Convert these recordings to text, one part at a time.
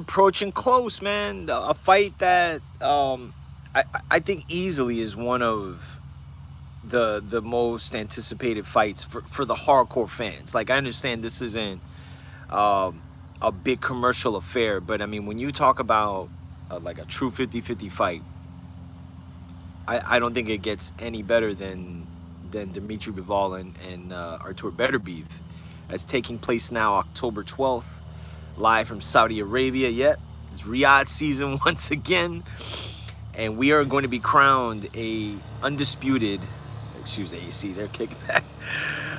approaching close, man. A fight that I think easily is one of the most anticipated fights for the hardcore fans. Like, I understand this isn't um, a big commercial affair, but I mean, when you talk about like a true 50-50 fight, I don't think it gets any better than Dimitri Bivol and Artur Beterbiev. That's taking place now October 12th, live from Saudi Arabia. Yet it's Riyadh season once again, and we are going to be crowned a undisputed. Excuse the AC, they're kicking back.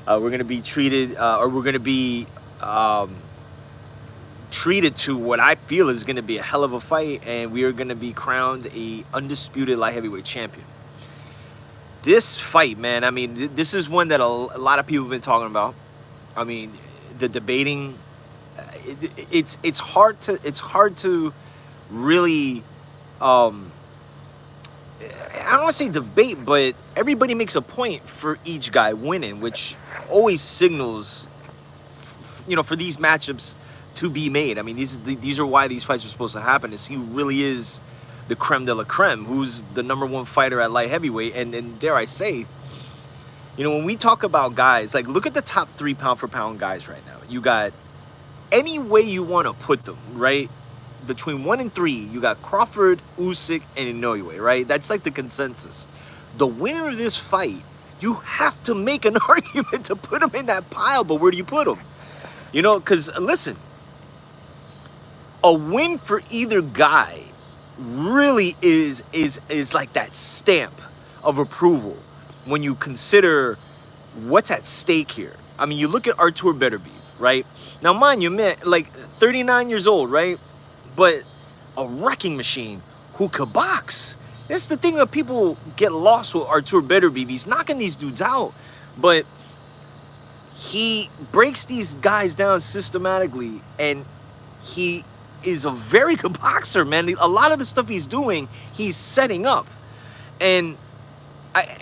We're going to be treated, or we're going to be treated to what I feel is going to be a hell of a fight, and we are going to be crowned a undisputed light heavyweight champion. This fight, man, I mean, this is one that a lot of people have been talking about. I mean, the debating, it's hard to really, I don't want to say debate, but everybody makes a point for each guy winning, which always signals, for these matchups to be made. I mean, these are why these fights are supposed to happen, to see who really is the creme de la creme, who's the #1 fighter at light heavyweight. And dare I say, when we talk about guys, like, look at the top 3 pound for pound guys right now. You got, any way you want to put them, right? Between 1 and 3, you got Crawford, Usyk, and Inoue, right? That's like the consensus. The winner of this fight, you have to make an argument to put him in that pile, but where do you put him? Because, listen, a win for either guy really is like that stamp of approval when you consider what's at stake here. I mean, you look at Artur Beterbiev, right? Now, mind you, man, like 39 years old, right? But a wrecking machine who could box. That's the thing that people get lost with Artur Beterbiev. He's knocking these dudes out, but he breaks these guys down systematically, and he is a very good boxer, man. A lot of the stuff he's doing, he's setting up. And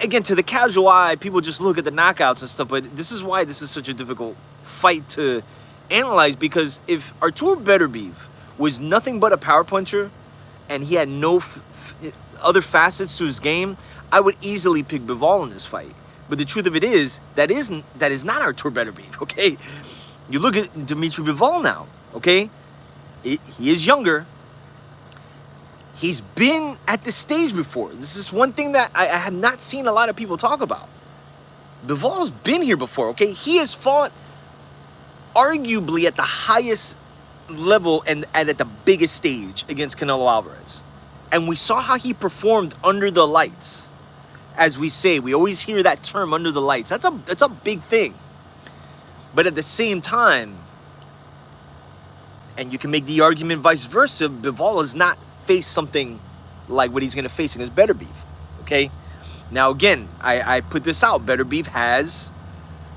again, to the casual eye, people just look at the knockouts and stuff, but this is why this is such a difficult fight to analyze, because if Artur Beterbiev was nothing but a power puncher and he had no other facets to his game, I would easily pick Bivol in this fight. But the truth of it is, that is not Artur Beterbiev, okay? You look at Dimitri Bivol now, okay? He is younger. He's been at this stage before. This is one thing that I have not seen a lot of people talk about. Bivol's been here before, okay? He has fought arguably at the highest level and at the biggest stage against Canelo Alvarez. And we saw how he performed under the lights. As we say, we always hear that term, under the lights. That's a big thing. But at the same time, and you can make the argument vice versa, Bivol has not faced something like what he's going to face against Beterbiev, okay? Now, again, I put this out. Beterbiev has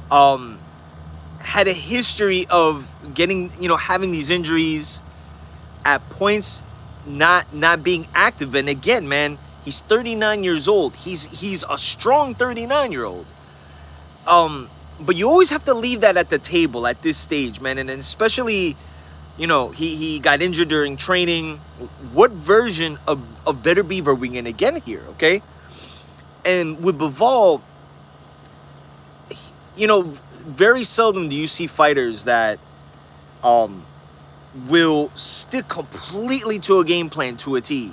had a history of getting, having these injuries at points, not being active. And again, man, he's 39 years old. He's a strong 39-year-old. But you always have to leave that at the table at this stage, man. And especially, he got injured during training. What version of Beterbiev are we going to get here, okay? And with Bivol, very seldom do you see fighters that will stick completely to a game plan, to a T,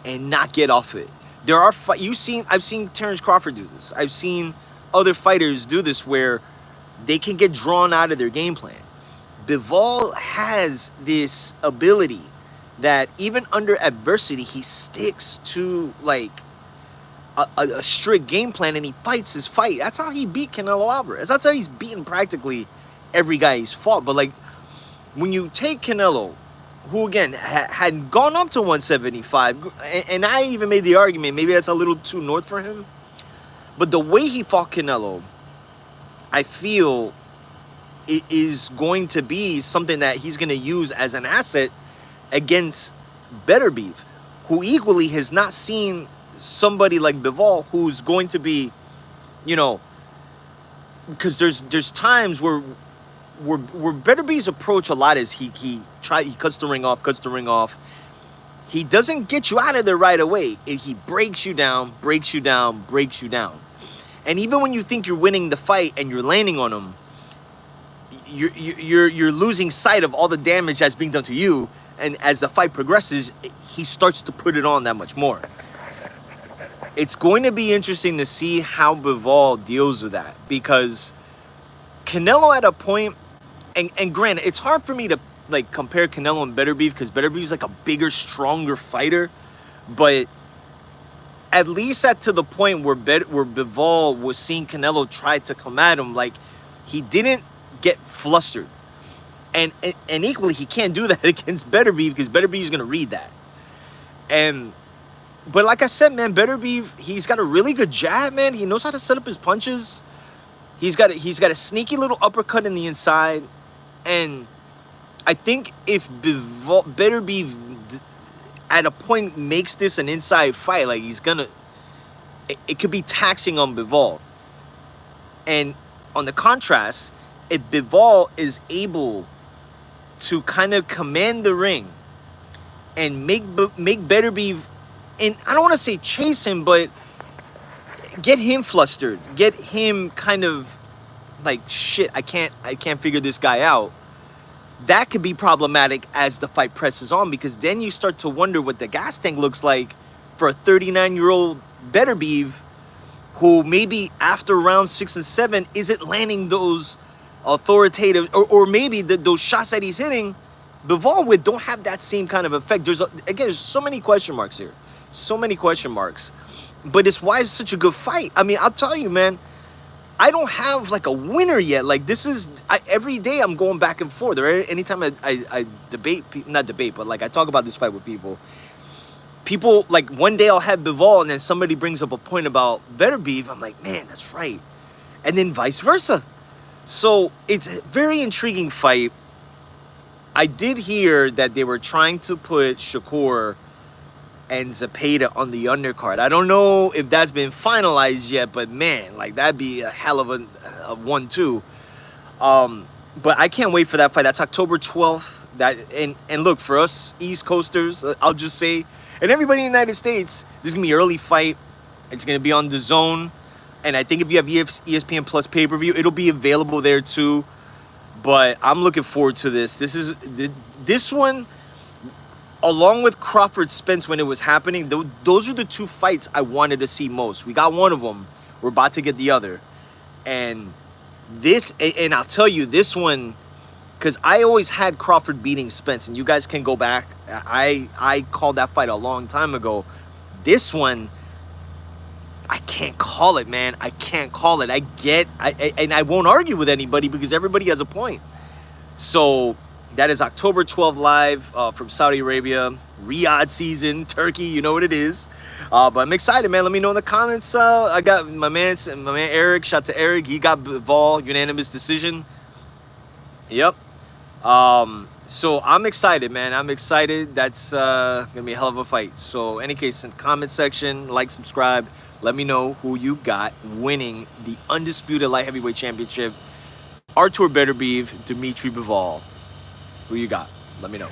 and not get off it. I've seen Terrence Crawford do this. I've seen other fighters do this where they can get drawn out of their game plan. Bivol has this ability that even under adversity, he sticks to like a strict game plan, and he fights his fight. That's how he beat Canelo Alvarez. That's how he's beaten practically every guy he's fought. But like, when you take Canelo, who again had gone up to 175, and I even made the argument maybe that's a little too north for him, but the way he fought Canelo, I feel it is going to be something that he's going to use as an asset against Beterbiev, who equally has not seen somebody like Bivol who's going to be, because there's times where where Beterbiev's approach a lot is he cuts the ring off. He doesn't get you out of there right away. He breaks you down. And even when you think you're winning the fight and you're landing on him, you're losing sight of all the damage that's being done to you. And as the fight progresses, he starts to put it on that much more. It's going to be interesting to see how Bivol deals with that, because Canelo at a point, and granted, it's hard for me to like compare Canelo and Beterbiev because Beterbiev's like a bigger, stronger fighter, but at least to the point where Bivol was seeing Canelo try to come at him, like he didn't get flustered, and equally he can't do that against Beterbiev because Beterbiev's gonna read that. But like I said, man, Beterbiev, he's got a really good jab, man. He knows how to set up his punches. He's got a sneaky little uppercut in the inside, and I think if Beterbiev at a point makes this an inside fight, like it could be taxing on Bivol. And on the contrast, if Bivol is able to kind of command the ring and make Beterbiev, and I don't want to say chase him, but get him flustered, get him kind of like, shit, I can't figure this guy out. That could be problematic as the fight presses on, because then you start to wonder what the gas tank looks like for a 39-year-old Beterbiev who maybe after rounds 6 and 7 isn't landing those authoritative, or maybe those shots that he's hitting Bivol with don't have that same kind of effect. There's so many question marks here. So many question marks. But it's why it's such a good fight. I mean, I'll tell you, man, I don't have like a winner yet. Like every day I'm going back and forth. Or anytime I not debate, but like I talk about this fight with people. People, like one day I'll have Bivol and then somebody brings up a point about Beterbiev. I'm like, man, that's right. And then vice versa. So it's a very intriguing fight. I did hear that they were trying to put Shakur and Zepeda on the undercard. I don't know if that's been finalized yet, but man, like that'd be a hell of a 1-2. But I can't wait for that fight. That's October 12th. And look, for us East Coasters, I'll just say, and everybody in the United States, this is gonna be an early fight. It's gonna be on DAZN, and I think if you have ESPN Plus pay-per-view, it'll be available there too. But I'm looking forward to this. This one, along with Crawford Spence when it was happening, those are the two fights I wanted to see most. We got one of them. We're about to get the other. And I'll tell you, this one, because I always had Crawford beating Spence, and you guys can go back. I called that fight a long time ago. This one, I can't call it, man. I can't call it. And I won't argue with anybody because everybody has a point. So that is October 12th live from Saudi Arabia, Riyadh season, Turkey. You know what it is. But I'm excited, man. Let me know in the comments. I got my man Eric. Shout to Eric. He got Bivol, unanimous decision. Yep. So I'm excited, man. I'm excited. That's gonna be a hell of a fight. So, any case, in the comment section, like, subscribe. Let me know who you got winning the undisputed light heavyweight championship. Artur Beterbiev, Dimitri Bivol. Who you got? Let me know.